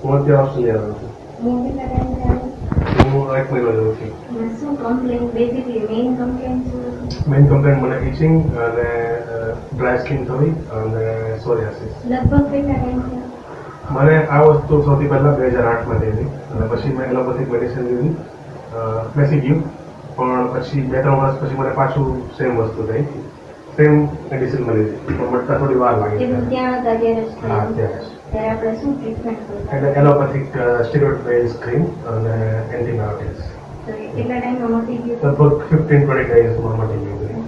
હું અત્યારે ઓસ્ટ્રેલિયા છું. હું 1 મહિનો જેવો છું. મેઇન કમ્પ્લેન્ટ મને ઇચિંગ અને ડ્રાય સ્કિન થવી અને સોરિયાસિસ. મને આ વસ્તુ સૌથી પહેલા 2008માં થઈ હતી અને પછી મેં એલોપેથિક મેડિસિન લીધી, બેસી ગયું. પણ પછી 2-3 વર્ષ પછી મને પાછું સેમ વસ્તુ થઈ, સેમ મેડિસિન મળી હતી, પણ મળતા થોડી વાર લાગી. હા, ત્યારે એટલે એલોપેથિક સ્ટીરોઇડ બેઝ ક્રીમ અને એન્ટીબાયોટિક્સ. લગભગ 15-20 ડેઝમાં મળી ગયું.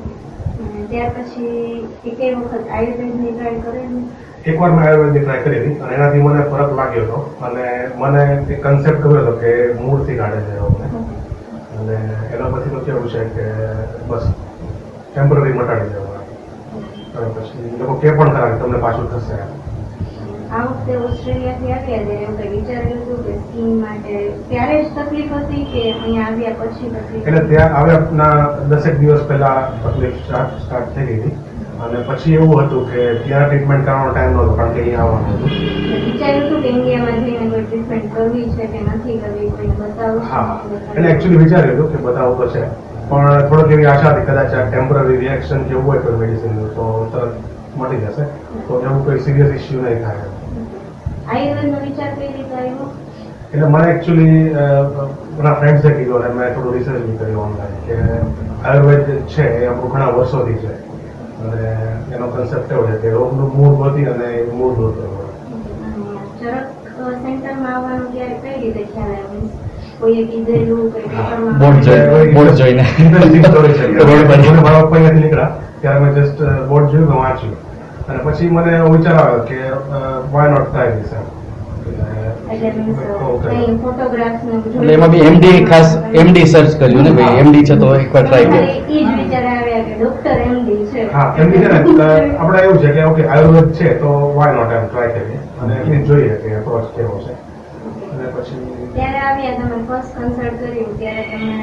ત્યાર પછી એક વખત આયુર્વેદની ટ્રાય કરેલી. એકવાર મેં આયુર્વેદની ટ્રાય કરી હતી અને એનાથી મને ફરક લાગ્યો હતો અને મને એક કન્સેપ્ટ ગમ્યો હતો કે મૂળથી કાઢે છે એવું. અને એલોપેથી તો કેવું છે કે બસ ટેમ્પરરી મટાડી દેવાનું અને પછી લોકો કે પણ ખરા કે તમને પાછું થશે. આ વખતે ઓસ્ટ્રેલિયાથી આવ્યા ત્યારે એવું કંઈ વિચારેલું હતું કે સ્કિન માટે ત્યારે જ તકલીફ હતી કે અહીંયા આવ્યા પછી તકલીફ? એટલે ત્યાં આવ્યાના 10 દિવસ પહેલા તકલીફ સ્ટાર્ટ થઈ ગઈ હતી અને પછી એવું હતું કે ત્યાં ટ્રીટમેન્ટ કરવાનો ટાઈમ નહોતો કારણ કે અહીંયા આવવાનું હતું. વિચાર્યું હતું કે ઇન્ડિયામાં જઈને કોઈ ટ્રીટમેન્ટ કરવી છે કે નથી કરવી, કોઈને બતાવવું? હા, એટલે એકચ્યુઅલી વિચાર્યું હતું કે બતાવવું તો છે, પણ થોડોક એવી આશા હતી કદાચ આ ટેમ્પરરી રિએક્શન કે એવું હોય કોઈ મેડિસિનનું તો તરત મટી જશે, તો એવું કોઈ સિરિયસ ઇસ્યુ નહીં થાય. આયુર્વેદનો વિચાર કઈ રીતે આવ્યો? એટલે મને એકચ્યુઅલી મારા ફ્રેન્ડ્સે કીધું અને મેં થોડું રિસર્ચ બી કર્યું ઓનલાઈન કે આયુર્વેદ છે એ આપણું ઘણા વર્ષોથી છે અને એનો કન્સેપ્ટ એવો છે કે રોગનું મૂળ ગોતી અને મૂળ દૂર કરવું. ચરક સેન્ટરમાં આવવાનું ત્યારે કઈ રીતે ખ્યાલ આવ્યો? કોઈએ કીધેલું કે બોર્ડ જોઈને મારા પપ્પા અહીંયાથી નીકળ્યા ત્યારે મેં જસ્ટ બોર્ડ જોયું, વાંચ્યું અને પછી મને એવો વિચાર આવ્યો કે વાય નોટ ટ્રાય ધીસ. એમાં બી એમડી ખાસ એમડી સર્ચ કર્યું ને ભાઈ, એમડી છે તો એકવાર ટ્રાય કરો. હા, એમડી છે ને આપણે એવું છે કે ઓકે આયુર્વેદ છે તો વાય નોટ એમ ટ્રાય કરીએ અને એટલી જોઈએ કે એપ્રોચ કેવો છે. અને પછી ત્યારે આવ્યા તમે ફર્સ્ટ કન્સલ્ટ કર્યું ત્યારે તમે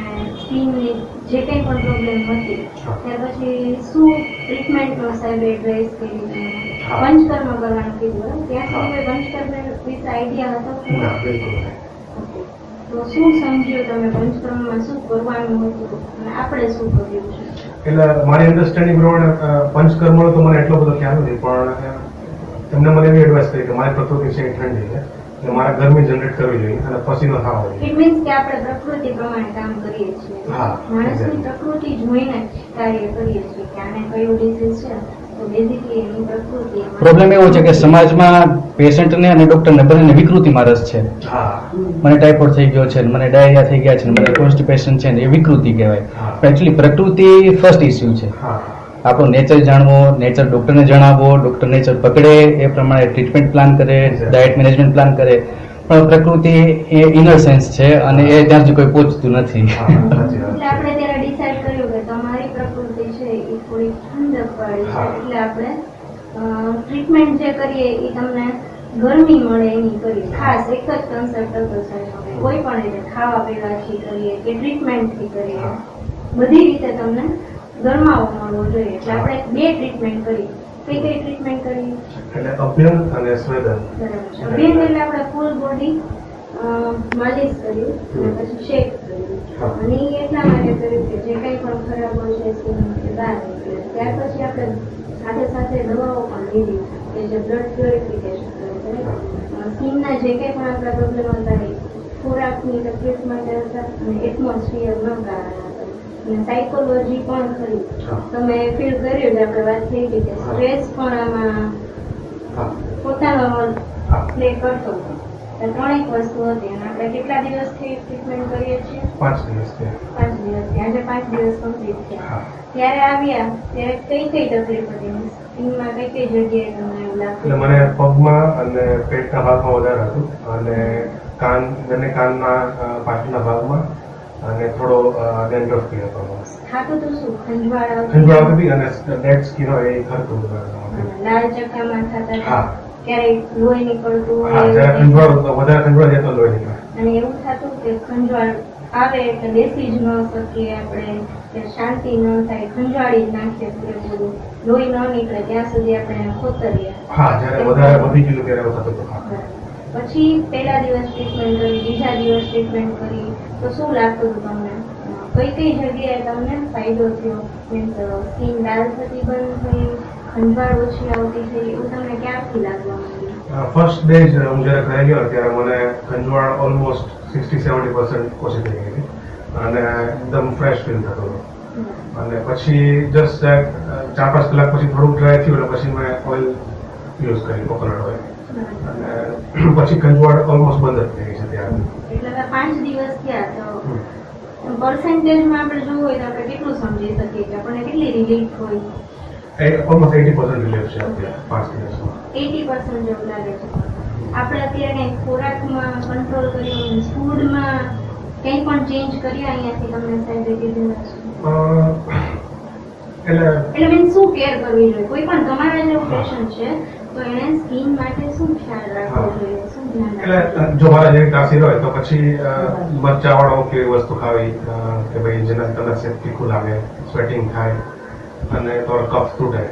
સ્કિનની જે કંઈ પણ પ્રોબ્લેમ હતી ત્યાર પછી શું ટ્રીટમેન્ટનો સાહેબે એડવાઇસ કરી? પંચકર્મ કરવાનું કીધું, ત્યાં સુધી પંચકર્મ વિશે આઈડિયા હતો? ના, બિલકુલ નહીં. તો શું સમજ્યું તમે પંચકર્મમાં શું કરવાનું હતું અને આપણે શું કર્યું છે? એટલે મારી અન્ડરસ્ટેન્ડિંગ પ્રમાણે પંચકર્મનો તો મને એટલો બધો ખ્યાલ નથી, પણ એમને મને એવી એડવાઇસ કરી કે મારી પ્રકૃતિ છે એ ઠંડી છે એટલે મારે ગરમી જનરેટ કરવી જોઈએ અને પસીનો થવો જોઈએ. ઇટ મીન્સ કે આપણે પ્રકૃતિ પ્રમાણે કામ કરીએ છીએ. માણસની પ્રકૃતિ જોઈને કાર્ય કરીએ છીએ કે આને કયું ડિઝીઝ છે તો બેઝિકલી એની પ્રકૃતિ. પ્રોબ્લેમ એવો છે કે સમાજમાં પેશન્ટને અને ડોક્ટરને બંનેને વિકૃતિમાં રસ છે. મને ટાઇફોઇડ થઈ ગયો છે, મને ડાયરિયા થઈ ગયા છે, મને કોન્સ્ટિપેશન છે ને, એ વિકૃતિ કહેવાય. પણ એકચ્યુઅલી પ્રકૃતિ ફર્સ્ટ ઇસ્યુ છે. આપણો નેચર જાણવો, નેચર ડોક્ટરને જણાવવો, ડોક્ટર નેચર પકડે એ પ્રમાણે ટ્રીટમેન્ટ પ્લાન કરે, ડાયટ મેનેજમેન્ટ પ્લાન કરે. પણ પ્રકૃતિ એ ઇનર સેન્સ છે અને એ ત્યાં સુધી કોઈ પહોંચતું નથી. એટલે આપણે ત્યારે ડિસાઈડ કર્યું કે તમારી પ્રકૃતિ છે એ થોડી ઠંડક વાળી છે એટલે આપણે ટ્રીટમેન્ટ જે કરીએ એ તમને ગરમી મળે એની કરીએ. ખાસ એક જ કન્સેપ્ટ હતો સાહેબ, કોઈ પણ રીતે ખાવા પીવાથી કરીએ કે ટ્રીટમેન્ટથી કરીએ, બધી રીતે તમને ગરમાવો મળવો જોઈએ. એટલે આપણે 2 ટ્રીટમેન્ટ કરી. કઈ ટ્રીટમેન્ટ કરી? એટલે અભ્યંગ અને સ્વેદન. અભ્યંગ એટલે આપણે ફૂલ બોડી માલિશ કર્યું અને પછી શેક કર્યું અને એ એટલા માટે કર્યું કે જે કંઈ પણ ખરાબ હોય છે સ્કિનમાંથી બહાર નીકળે. ત્યાર પછી આપણે સાથે સાથે દવાઓ પણ લીધી કે જે બ્લડ પ્યોરિફિકેશન કરે છે. સ્કિનના જે કંઈ પણ આપણા પ્રોબ્લેમ હતા એ ખોરાકની તકલીફ માટે હતા અને એટમોસ્ફિયરના કારણે હતા. અને સાયકોલોજી પણ ખરી. તમે ફીલ કર્યું કે આપણે વાત થઈ હતી કે સ્ટ્રેસ પણ આમાં પોતાનો રોલ પ્લે કરતો હતો. 3 વસ્તુ હતી અને આપણે કેટલા દિવસથી ટ્રીટમેન્ટ કરીએ છીએ? 5 દિવસથી. 5 દિવસથી. આજે 5 દિવસ કમ્પ્લીટ થયા. ત્યારે આવ્યા ત્યારે કઈ તકલીફ હતી? સ્કિનમાં કઈ જગ્યાએ તમને એવું લાગતું? એટલે મને પગમાં અને પેટના ભાગમાં વધારે હતું અને કાનના પાછળના ભાગમાં અને થોડો ડેન્ડ્રફ બી હતો. થાતું તો શું? ખંજવાળ આવતી અને ડેડ સ્કિન હોય એ ખરતું લાલ ચક્કામાં થતા? ક્યારેક લોહી નીકળતું હોય? વધારે ખંજવાળ જતો લોહી નીકળે. અને એવું થતું કે ખંજવાળ આવે એટલે બેસી જ ન શકીએ આપણે, કે શાંતિ ન થાય, ખંજવાળી જ નાખીએ પૂરેપૂરું, લોહી ન નીકળે ત્યાં સુધી આપણે ખોતરીએ. હા, જ્યારે વધારે વધી ગયું ત્યારે એવું થતું હતું. પછી પહેલા દિવસ ટ્રીટમેન્ટ કરી, બીજા દિવસ ટ્રીટમેન્ટ કરી, તો શું લાગતું હતું તમને? કઈ કઈ જગ્યાએ તમને ફાયદો થયો? મીન્સ સ્કિન લાલ થતી બંધ થઈ, ખંજવાળ ઓછી આવતી થઈ, એવું તમને ક્યારથી લાગવા માંડ્યું? ફર્સ્ટ ડે જ હું જ્યારે ઘરે ગયો ત્યારે મને ખંજવાળ ઓલમોસ્ટ 60-70% ઓછી થઈ ગઈ હતી અને એકદમ ફ્રેશ ફીલ થતો હતો. અને પછી જસ્ટ 4-5 કલાક પછી થોડુંક ડ્રાય થયું એટલે પછી મેં ઓઇલ યુઝ કરી, કોકોનટ ઓઇલ, અને પછી ખંજવાળ ઓલમોસ્ટ બંધ જ થઈ ગઈ છે ત્યારે. એટલે હવે 5 દિવસ થયા તો પર્સન્ટેજમાં આપણે જોવું હોય તો આપણે કેટલું સમજી શકીએ કે આપણને કેટલી રિલીફ હોય? ઓલમોસ્ટ 80% રિલીફ છે અત્યારે 5 દિવસમાં. 80% જેવું લાગે છે. આપણે અત્યારે કંઈ ખોરાકમાં કંટ્રોલ કર્યું, ફૂડમાં કંઈ પણ ચેન્જ કર્યા અહીંયાથી તમને સાહેબે કીધેલા છે? એટલે મીન્સ શું કેર કરવી જોઈએ? કોઈ પણ તમારા જેવું પેશન્ટ છે તો એને સ્કિન માટે શું ખ્યાલ રાખવો જોઈએ, શું ધ્યાન રાખવું? એટલે જો મારા જેવી તાસીર હોય તો પછી મરચાવાળો કેવી વસ્તુ ખાવી કે ભાઈ જેના તમને તીખું લાગે, સ્વેટિંગ થાય અને થોડો કફ તૂટે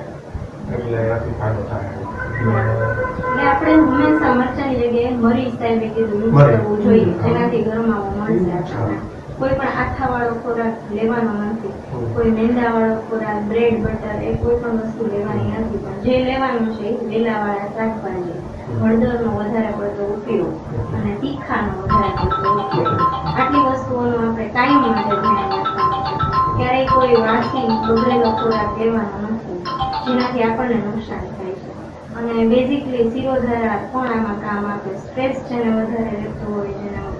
એટલે એનાથી ફાયદો થાય. એટલે આપણે હંમેશા મરચાની જગ્યાએ મરી સાહેબે કીધું યુઝ કરવું જોઈએ, જેનાથી ગરમાવો મળશે આપણને. કોઈ પણ આથાવાળો ખોરાક લેવાનો નથી, કોઈ મેંદાવાળો ખોરાક, બ્રેડ, બટર એ કોઈ પણ વસ્તુ લેવાની નથી, પણ જે લેવાનું છે લીલાવાળા શાકભાજી, હળદરનો વધારે પડતો ઉપયોગ અને તીખાનો વધારે પડતો ઉપયોગ, આટલી વસ્તુઓનો આપણે કાયમ માટે ધ્યાન રાખવાનું છે. ક્યારેય કોઈ વાસી બગડેલો ખોરાક લેવાનો નથી જેનાથી આપણને નુકસાન થાય છે. અને બેઝિકલી શિરોધારા પણ આમાં કામ આપે. સ્ટ્રેસ જેને વધારે રહેતો હોય, જેના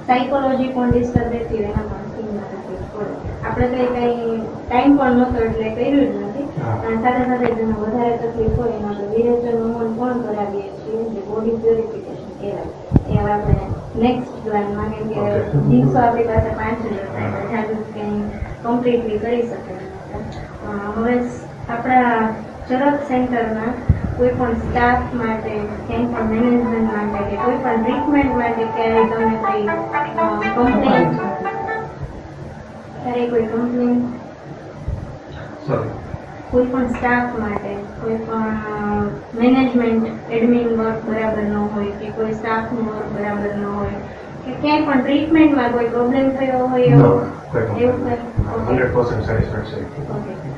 સાયકોલોજી પણ ડિસ્ટર્બ રહેતી હોય, એના પણ સ્કિનમાં તકલીફ પડે. આપણે કંઈ ટાઈમ પણ નહોતો એટલે કર્યું જ નથી. અને સાથે સાથે જેને વધારે તકલીફ હોય એમાં આપણે વિરેચન હોર્મોન પણ કરાવીએ છીએ, જે બોડી પ્યોરિફિકેશન કહેવાય. એ હવે આપણે નેક્સ્ટ પ્લાનમાં, કેમ કે દિવસો આપણી પાસે 5 જ હતા, જાગૃત કંઈ કમ્પ્લીટલી કરી શકે. હવે આપણા ચરક સેન્ટરના કોઈ પણ સ્ટાફ માટે, કંઈ પણ મેનેજમેન્ટ માટે કે કોઈ પણ ટ્રીટમેન્ટ માટે ક્યારેય તમને કોઈ કમ્પ્લેન, ક્યારેય કોઈ કમ્પ્લેન કોઈ પણ સ્ટાફ માટે, કોઈ પણ મેનેજમેન્ટ એડમિન વર્ક બરાબર ન હોય કે કોઈ સ્ટાફનું વર્ક બરાબર ન હોય કે ક્યાંય પણ ટ્રીટમેન્ટમાં કોઈ પ્રોબ્લેમ થયો હોય એવું કંઈ? 100% સેટિસ્ફેક્શન.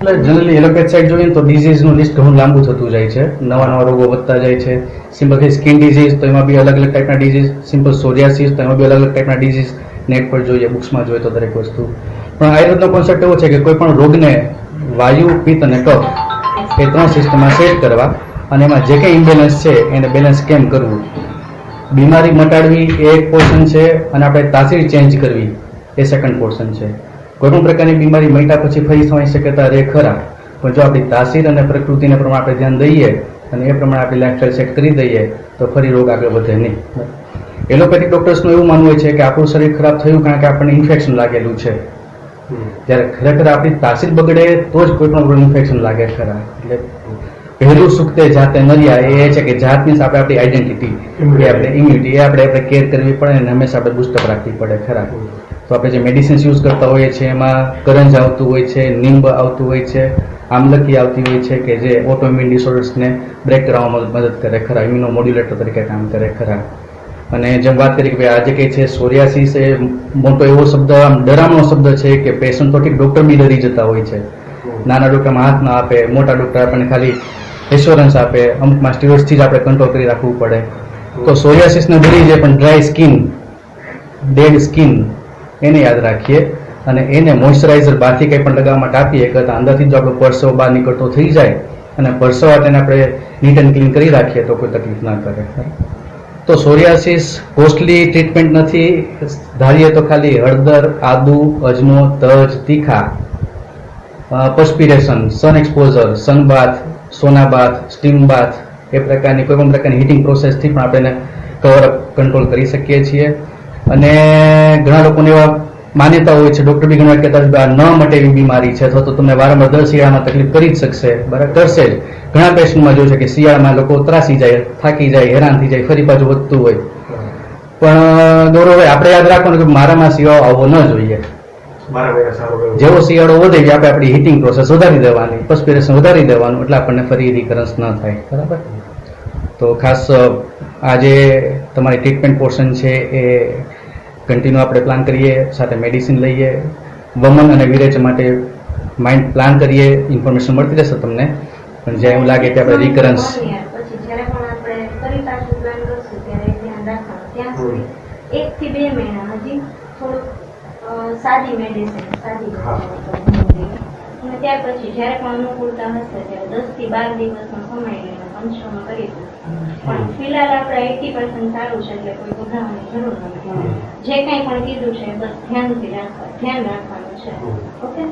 એટલે જનરલી એલોપેથ સાઇડ જોઈએ તો ડિઝીઝનું લિસ્ટ ઘણું લાંબુ થતું જાય છે, નવા નવા રોગો વધતા જાય છે. સિમ્પલ સ્કિન ડિઝીઝ તો એમાં બી અલગ અલગ ટાઈપના ડિઝીઝ, સિમ્પલ સોરિયાસિસ તો એમાં બી અલગ અલગ ટાઈપના ડિઝીઝ નેટ પર જોઈએ, બુક્સમાં જોઈએ તો દરેક વસ્તુ. પણ આયુર્વેદનો કોન્સેપ્ટ એવો છે કે કોઈ પણ રોગને વાયુ, પિત્ત અને કફ એ 3 સિસ્ટમમાં સેટ કરવા અને એમાં જે કંઈ ઇમ્બેલેન્સ છે એને બેલેન્સ કેમ કરવું. બીમારી મટાડવી એ એક પોર્શન છે અને આપણે તાસીર ચેન્જ કરવી એ સેકન્ડ પોર્શન છે. કોઈ પણ પ્રકારની બીમારી મટ્યા પછી ફરી થવાની શક્યતા રહે ખરા, પણ જો આપણી તાસીર અને પ્રકૃતિને પ્રમાણે આપણે ધ્યાન દઈએ અને એ પ્રમાણે આપણી લાઈફસ્ટાઈલ સેટ કરી દઈએ તો ફરી રોગ આગળ વધે નહીં. એલોપેથિક ડોક્ટર્સનું એવું માનવું છે કે આપણું શરીર ખરાબ થયું કારણ કે આપણને ઇન્ફેક્શન લાગેલું છે, જ્યારે ખરેખર આપણી તાસીર બગડે તો જ કોઈ પણ ઇન્ફેક્શન લાગે ખરા. એટલે પહેલું સુખ તે જાતે નર્યા એ છે કે જાત મીન્સ આપણે આપણી આઈડેન્ટિટી, આપણે ઇમ્યુનિટી, એ આપણે કેર કરવી પડે અને હંમેશા આપણે બુસ્ટઅપ રાખવી પડે ખરા. તો આપણે જે મેડિસિન્સ યુઝ કરતા હોઈએ છીએ એમાં કરંજ આવતું હોય છે, નિંબ આવતું હોય છે, આમલકી આવતી હોય છે કે જે ઓટોઇમ્યુન ડિસઓર્ડર્સને બ્રેક કરવામાં મદદ કરે ખરા, ઇમ્યુનો મોડ્યુલેટર તરીકે કામ કરે ખરા. અને જેમ વાત કરી કે ભાઈ આજે કંઈ છે સોરિયાસિસ, એ મોટો એવો શબ્દ, આમ ડરામણો શબ્દ છે કે પેશન્ટ તો ઠીક ડૉક્ટર બી ડરી જતા હોય છે. નાના ડૉક્ટરમાં હાથ ના આપે, મોટા ડૉક્ટર આપણને ખાલી એશ્યોરન્સ આપે, અમુકમાં સ્ટીરોઇડ્સથી જ આપણે કંટ્રોલ કરી રાખવું પડે. તો સોરિયાસિસને ડરી જાય પણ ડ્રાય સ્કિન, ડેડ સ્કિન એને યાદ રાખીએ અને એને મોઇશ્ચરાઇઝર બહારથી કંઈ પણ લગાવવા માટે આપીએ કરતાં અંદરથી જો આપણો પરસેવો બહાર નીકળતો થઈ જાય અને પરસેવા તેને આપણે નીટ એન્ડ ક્લીન કરી રાખીએ તો કોઈ તકલીફ ના કરે. તો સોરિયાસિસ કોસ્ટલી ટ્રીટમેન્ટ નથી, ધારીએ તો ખાલી હળદર, આદુ, અજમો, તજ, તીખા, પર્સ્પિરેશન, સન એક્સપોઝર, સનબાથ, સોનાબાથ, સ્ટીમ બાથ એ પ્રકારની કોઈ પણ પ્રકારની હીટિંગ પ્રોસેસથી પણ આપણે કવર અપ કંટ્રોલ કરી શકીએ છીએ. અને ઘણા લોકોને એવા માન્યતા હોય છે, ડૉક્ટર બી ઘણા કહેતા છે આ ન મટે એવી બીમારી છે અથવા તો તમને વારંવાર દર શિયાળામાં તકલીફ કરી જ શકશે, બરાબર કરશે જ. ઘણા પેશન્ટમાં જોયું છે કે શિયાળામાં લોકો ત્રાસી જાય, થાકી જાય, હેરાન થઈ જાય, ફરી પાછું વધતું હોય. પણ ગૌરવ આપણે યાદ રાખવાનું કે મારામાં શિયાળો આવવો ન જોઈએ. જેવો શિયાળો વધે આપણે આપણી હીટિંગ પ્રોસેસ વધારી દેવાની, પર્સ્પિરેશન વધારી દેવાનું એટલે આપણને ફરી રિકરન્સ ન થાય, બરાબર. તો ખાસ આ જે તમારી ટ્રીટમેન્ટ પોર્શન છે એ કન્ટિન્યુ આપણે પ્લાન કરીએ, સાથે મેડિસિન લઈએ, વમન અને વિરેચ માટે માઇન્ડ પ્લાન કરીએ, ઇન્ફોર્મેશન મળતી રહેશે તમને. પણ જ્યાં એવું લાગે કે આપણે રિકરન્સ પછી જ્યારે પણ આપણે ફરી પાછું પ્લાન કરશું ત્યારે ધ્યાન રાખવાનું. ત્યાં સુધી 1 થી 2 મહિના હજી થોડુંક સાદી મેડિસિન અને ત્યાર પછી જ્યારે પણ અનુકૂળતા હશે ત્યારે 10 થી 12 દિવસનો સમય લઈને પંચકર્મ કરીશું. પણ ફિલહાલ આપણે 80% સારું છે એટલે કોઈ ગભરાવાની જરૂર નથી. જે કંઈ પણ કીધું છે બસ ધ્યાન રાખવાનું છે. ઓકે.